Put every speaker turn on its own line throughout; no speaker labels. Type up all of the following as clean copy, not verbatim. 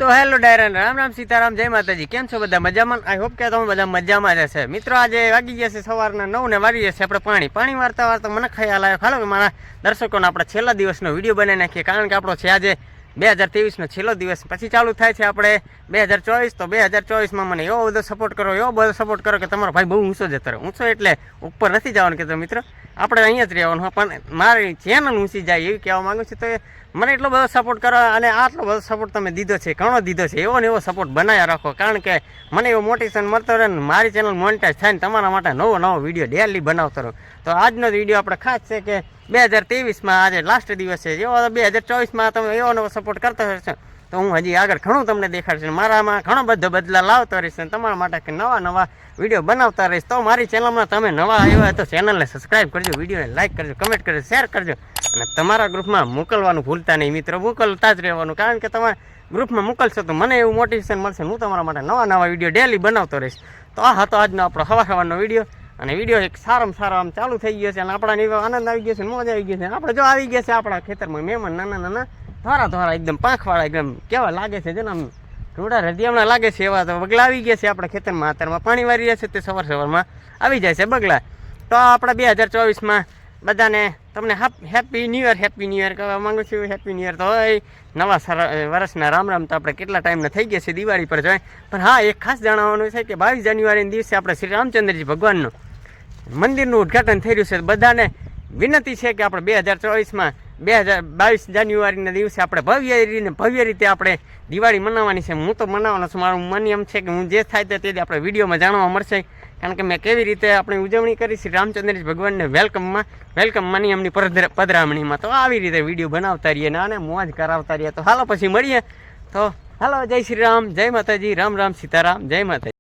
તો હેલો ડાયરન, રામ રામ સીતારામ, જય માતાજી. કેમ છો બધા? મજામાં? આઈ હોપ કે તમે બધા મજામાં જ હશે. મિત્રો આજે વાગી ગયા છે સવારના 9 ને વાગી જશે આપણે પાણી વારતા મને ખ્યાલ આવ્યો ખાલો કે મારા દર્શકોને આપણે છેલ્લા દિવસનો વિડીયો બનાવી નાખીએ, કારણ કે આપણો છે આજે 2023નો છેલ્લો દિવસ. પછી ચાલુ થાય છે આપણે 2024. તો 2024માં મને એવો બધો સપોર્ટ કરો કે તમારો ભાઈ બહુ ઊંચો જતો રહે. ઊંચો એટલે ઉપર નથી જવાનું કહેતો મિત્રો, આપણે અહીંયા જ રહેવાનું. પણ મારી ચેનલ ઊંચી જાય એવી કહેવા માગું છું. તો મને એટલો બધો સપોર્ટ કરો, અને આટલો બધો સપોર્ટ તમે દીધો છે, ઘણો દીધો છે. એવો ને એવો સપોર્ટ બનાવ્યા રાખો, કારણ કે મને એવો મોટિવેશન મળતો રહે ને મારી ચેનલ મોનેટાઈઝ થાય ને તમારા માટે નવો વિડીયો ડેલી બનાવતો રહો. તો આજનો વિડીયો આપણે ખાસ છે કે 2023માં આજે લાસ્ટ દિવસ છે. જેવો 2024માં તમે એવો નવો સપોર્ટ કરતો રહેશો તો હું હજી આગળ ઘણું તમને દેખાડશે. મારામાં ઘણો બધો બદલાવ લાવતો રહીશ અને તમારા માટે નવા વિડીયો બનાવતા રહીશ. તો મારી ચેનલમાં તમે નવા આવ્યા હોય તો ચેનલને સબસ્ક્રાઈબ કરજો, વિડીયોને લાઈક કરજો, કમેન્ટ કરજો, શેર કરજો, અને તમારા ગ્રુપમાં મોકલવાનું ભૂલતા નહીં મિત્રો. મોકલતા જ રહેવાનું, કારણ કે તમે ગ્રુપમાં મોકલશો તો મને એવું મોટિવેશન મળશે. હું તમારા માટે નવા વિડીયો ડેલી બનાવતો રહીશ. તો આ હતો આજનો આપણો સવારનો વિડીયો, અને વિડીયો એક સારામાં સારો આમ ચાલુ થઈ ગયો છે, અને આપણાને એવો આનંદ આવી ગયો છે, મોજ આવી ગઈ છે. આપણે જો આવી ગયા છે આપણા ખેતરમાં મહેમાન, નાના ધોરા એકદમ પાંખવાળા, એકદમ કેવા લાગે છે જો ને આમ થોડા રતિયામણા લાગે છે એવા. તો બગલા આવી ગયા છે આપણા ખેતરમાં. અત્યારમાં પાણી વારી રહ્યા છે તે સવારમાં આવી જાય છે બગલા. તો આપણા 2024માં બધાને તમને હેપી ન્યૂ યર કહેવા માંગુ છું. Happy new year. તો હોય નવા વર્ષના રામ. તો આપણે કેટલા ટાઈમના થઈ ગયા છે દિવાળી પર જોઈએ. પણ હા, એક ખાસ જણાવવાનું છે કે 22 જાન્યુઆરીના દિવસે આપણે શ્રી રામચંદ્રજી ભગવાનનું મંદિરનું ઉદ્ઘાટન થઈ રહ્યું છે. બધાને વિનંતી છે કે આપણે 2024માં 22 જાન્યુઆરીના દિવસે આપણે ભવ્ય રીતે આપણે દિવાળી મનાવવાની છે. હું તો મનાવવાનો છું, મારું મન એમ છે કે હું જે થાય તે આપણે વિડીયોમાં જાણવા મળશે, કારણ કે મેં કેવી રીતે આપણી ઉજવણી કરી શ્રી રામચંદ્રજી ભગવાનને વેલકમ માની એમની પધરામણીમાં. તો આવી રીતે વિડીયો બનાવતા રહીએ અને મોજ કરાવતા રહીએ. તો હાલો પછી મળીએ. તો હાલો, જય શ્રી રામ, જય માતાજી, રામ રામ સીતારામ, જય માતાજી.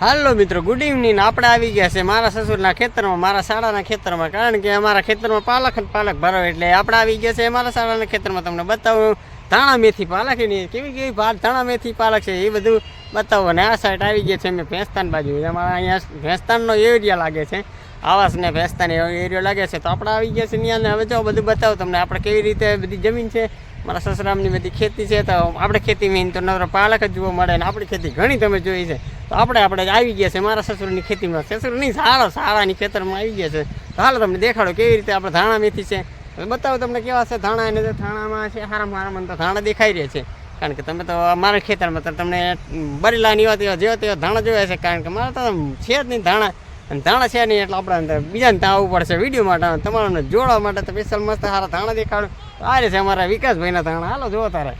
હાલો મિત્રો, ગુડ ઇવનિંગ. આપણે આવી ગયા છે મારા સસુરના ખેતરમાં, મારા શાળાના ખેતરમાં, કારણ કે અમારા ખેતરમાં પાલક ભરો એટલે આપણે આવી ગયા છે મારા શાળાના ખેતરમાં. તમને બતાવું ધાણા મેથી પાલકની કેવી ધાણા મેથી પાલક છે એ બધું બતાવો. અને આ સાઈડ આવી ગયા છે અમે ભેસ્તાન બાજુ. અમારા અહીંયા ભેસ્તાનનો એરિયા લાગે છે, આવાસ ને ભેસ્તાન એરિયો લાગે છે. તો આપણે આવી ગયા છે ત્યાં, હવે જો બધું બતાવો તમને આપણે કેવી રીતે બધી જમીન છે. મારા સસરામની બધી ખેતી છે, તો આપણે ખેતી મેન તો નવરો પાલક જ જોવા મળે, ને આપણી ખેતી ઘણી તમે જોઈ છે. તો આપણે આવી ગયા છે મારા સસુરની ખેતીમાં, સસુરની શાળાની ખેતરમાં આવી ગયા છે. તો હાલો તમને દેખાડો કેવી રીતે આપણે ધાણા મેથી છે બતાવો તમને કેવા છે ધાણા. એને તો ધાણામાં છે હારામાં તો ધાણા દેખાઈ રહ્યા છે, કારણ કે તમે તો મારા ખેતરમાં તો તમને બરેલાની જેવા તેવા ધાણા જોયા છે, કારણ કે મારે તો છે જ નહીં ધાણા, અને ધાણા છે નહીં એટલે આપણે બીજાને ત્યાં આવવું પડશે વિડીયો માટે. તમારે જોડવા માટે તો સ્પેશિયલ મસ્ત સારા ધાણા દેખાડો. આ છે અમારા વિકાસભાઈના ધાણા. હાલો જો તારે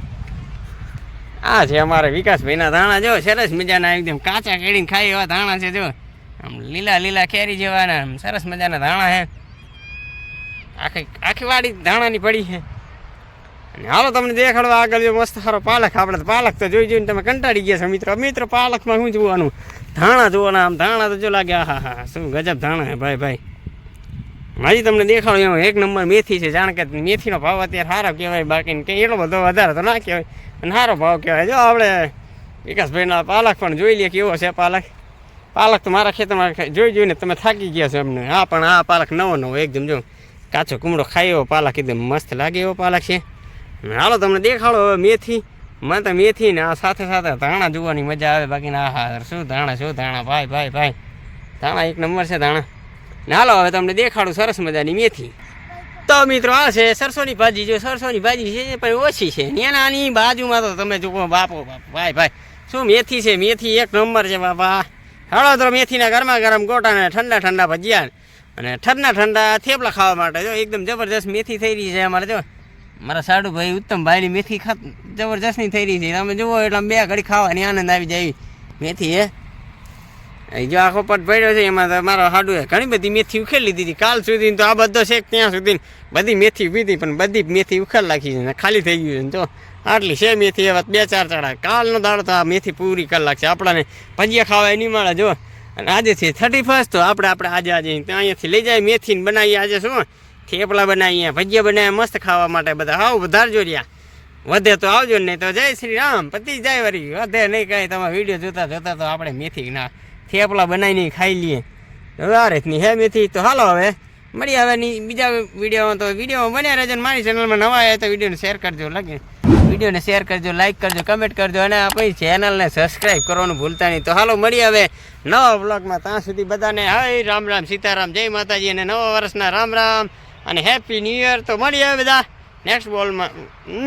આ છે અમારા વિકાસભાઈના ધાણા. જો સરસ મજાના એકદમ કાચા કેળીને ખાઈ એવા ધાણા છે. જો આમ લીલા કેરી જેવાના આમ સરસ મજાના ધાણા છે. આખી વાડી ધાણાની પડી છે. અને હાલો તમને દેખાડવા આગળ જો મસ્ત સારો પાલક. આપણે તો પાલક તો જોઈને તમે કંટાળી ગયા છો મિત્રો. પાલકમાં શું જોવાનું, ધાણા જોવાના. આમ ધાણા તો જો લાગે હા શું ગજબ ધાણા હે ભાઈ. હજી તમને દેખાડો એમાં એક નંબર મેથી છે, જાણ કે મેથીનો ભાવ અત્યારે સારો કહેવાય, બાકી કંઈ એટલો બધો વધારે તો ના કહેવાય, અને સારો ભાવ કહેવાય. જો આપણે વિકાસભાઈના પાલક પણ જોઈ લઈએ કેવો છે પાલક તો મારા ખેતરમાં જોઈને તમે થાકી ગયા છો એમને. હા, પણ આ પાલક નવો એકદમ જો કાચો કુમડો ખાઈ એવો પાલક, એકદમ મસ્ત લાગે એવો પાલક છે. હાલો તમને દેખાડો હવે મેથી. મને તો મેથી ને આ સાથે ધાણા જોવાની મજા આવે, બાકી હા શું ધાણા ભાઈ ધાણા એક નંબર છે ધાણા. ને હાલો હવે તમને દેખાડું સરસ મજાની મેથી. તો મિત્રો આ છે સરસોની ભાજી. જો સરસોની ભાજી છે પણ ઓછી છે, આની બાજુમાં તો તમે જુઓ બાપો ભાઈ શું મેથી છે. મેથી એક નંબર છે બાપા. હાલો તો મેથીના ગરમ ગોટા ને ઠંડા ભજીયા અને ઠંડા થેપલા ખાવા માટે જો એકદમ જબરજસ્ત મેથી થઈ રહી છે અમારે. જો મારા સાડુભાઈ ઉત્તમભાઈની મેથી જબરજસ્તની થઈ રહી છે. તમે જુઓ એટલે બે ઘડી ખાવાની આનંદ આવી જાય મેથી હે. જો આખો પટ પડ્યો છે એમાં તો મારા સાડુએ ઘણી બધી મેથી ઉખેલી દીધી. કાલ સુધી તો આ બધો છે ત્યાં સુધી બધી મેથી પીધી, પણ બધી મેથી ઉખેલ નાખી છે, ખાલી થઈ ગયું છે. તો આટલી છે મેથી, એવા 2-4 ચડા. કાલનો દાડો તો આ મેથી પૂરી કરી લાગશે. આપણાને ભજીયા ખાવા નહીં મળે. જો અને આજે છે 31, તો આપણે આજે અહીંયાથી લઈ જાય મેથીને બનાવીએ. આજે શું થેપલા બનાવીએ, ભજીયા બનાવીએ મસ્ત ખાવા માટે. બધા આવું વધારજો રહ્યા. વધે તો આવજો, નહીં તો જય શ્રી રામ. પતિ જાય વળી. વધે નહીં કાંઈ. તમારે વિડીયો જોતા તો આપણે મેથી થેપલા બનાવીને ખાઈ લઈએ. આ રીતની હે મેથી. તો હાલો હવે મળીએ હવે બીજા વિડીયોમાં. તો વિડીયોમાં બન્યા રહેજો. મારી ચેનલમાં નવા આવ્યા તો વિડીયોને શેર કરજો. લાગે વિડીયોને શેર કરજો, લાઈક કરજો, કમેન્ટ કરજો અને આપણી ચેનલને સબસ્ક્રાઈબ કરવાનું ભૂલતા નહીં. તો હાલો મળીએ હવે નવા બ્લોગમાં. ત્યાં સુધી બધાને હાય રામ રામ સીતારામ, જય માતાજી અને નવા વર્ષના રામ રામ અને હેપી ન્યૂ યર. તો મળીએ હવે બધા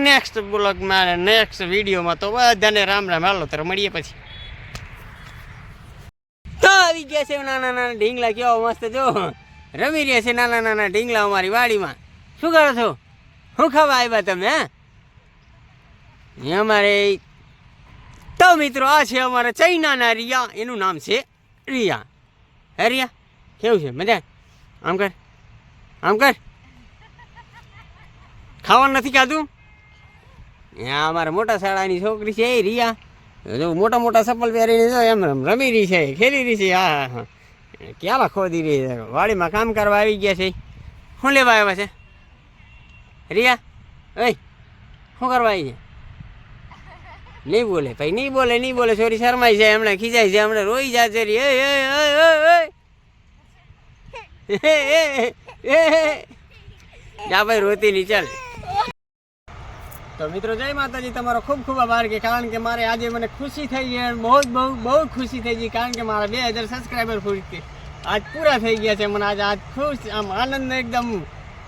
નેક્સ્ટ બ્લોગમાં અને નેક્સ્ટ વિડીયોમાં. તો બધાને રામ રામ. હાલો તો મળીએ પછી. તો આવી ગયા છે નાના નાના ઢીંગલા, કેવા મસ્ત જો રમી રહ્યા છે નાના નાના ઢીંગલા અમારી વાડીમાં. શું કરો છો? શું ખાવા આવ્યા તમે? અમારે તો મિત્રો આ છે અમારા ચૈનાના રિયા, એનું નામ છે રિયા. હે રિયા, કેવું છે? મજા? આમ કર, આમ કર. ખાવાનું નથી ખાધું? ત્યાં અમારા મોટા શાળાની છોકરી છે એ રિયા, જો મોટા મોટા ચપ્પલ પહેરીને જો એમ રમી રહી છે, ખેલી રહી છે. હા હા, ક્યાં ખોદી રહી છે, વાડીમાં કામ કરવા આવી ગયા છે. શું લેવા આવ્યા છે રિયા? એ શું કરવા આવી છે? નહીં બોલે ભાઈ, નહીં બોલે, નહીં બોલે. સોરી, શરમાઈ છે, હમણાં ખીજાય છે, હમણાં રોઈ જાય છે. જા ભાઈ, રોતી નહીં, ચાલ. તો મિત્રો જય માતાજી, તમારો ખૂબ ખૂબ આભાર. કે કારણ કે મારે આજે મને ખુશી થઈ ગઈ, બહુ ખુશી થઈ ગઈ. કારણ કે મારા 2000 સબસ્ક્રાઈબર આજ પૂરા થઈ ગયા છે. મને આજ ખુશ, આમ આનંદ એકદમ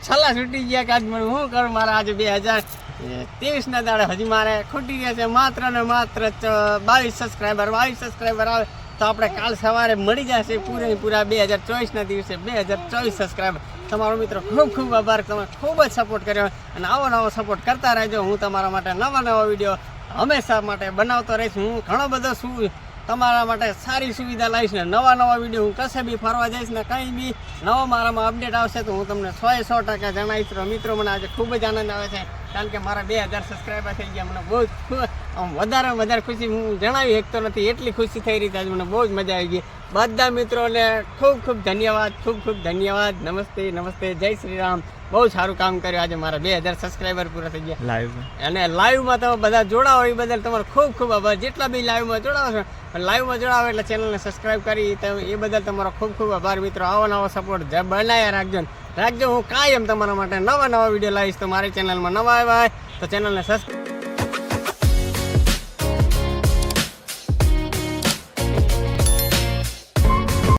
છલ્લા છૂટી ગયા કે આજ મને શું કરું. મારા આજે 2023ના દાડે હજી મારે ખૂટી ગયા છે માત્ર ને માત્ર 22 સબસ્ક્રાઈબર આવે તો આપણે કાલ સવારે મળી જશે પૂરા 2024ના દિવસે 2024 સબસ્ક્રાઈબર. તમારો મિત્રો ખૂબ ખૂબ આભાર. તમે ખૂબ જ સપોર્ટ કર્યો અને આવો નવો સપોર્ટ કરતા રહેજો. હું તમારા માટે નવા વિડીયો હંમેશા માટે બનાવતો રહીશ. હું ઘણો બધો તમારા માટે સારી સુવિધા લાવીશ ને નવા વિડીયો હું કશે બી ફરવા જઈશ ને કંઈ બી નવો મારામાં અપડેટ આવશે તો હું તમને 100% જણાવીશ. તો મિત્રો મને આજે ખૂબ જ આનંદ આવે છે કારણ કે મારા 2000 સબસ્ક્રાઈબર થઈ ગયા. મને બહુ વધારે ખુશી હું જણાવી શકતો નથી, એટલી ખુશી થઈ રહી છે. આજે મને બહુ જ મજા આવી ગઈ. બધા મિત્રોને ખૂબ ધન્યવાદ. નમસ્તે, જય શ્રી રામ. બહુ સારું કામ કર્યું. આજે મારા 2000 સબસ્ક્રાઈબર પૂરા થઈ ગયા લાઈવ, અને લાઈવમાં તમે બધા જોડાવો એ બદલ તમારો ખૂબ આભાર. જેટલા બી લાઈવમાં જોડાવો છો, લાઈવમાં જોડાવો એટલે ચેનલને સબસ્ક્રાઈબ કરી એ બદલ તમારો ખૂબ આભાર. મિત્રો આવો નવો સપોર્ટ બનાવ્યા રાખજો. હું કાયમ તમારા માટે નવા વિડીયો લાવીશ. તો મારી ચેનલમાં નવા આવ્યા હોય તો ચેનલને સબસ્ક્રાઈબ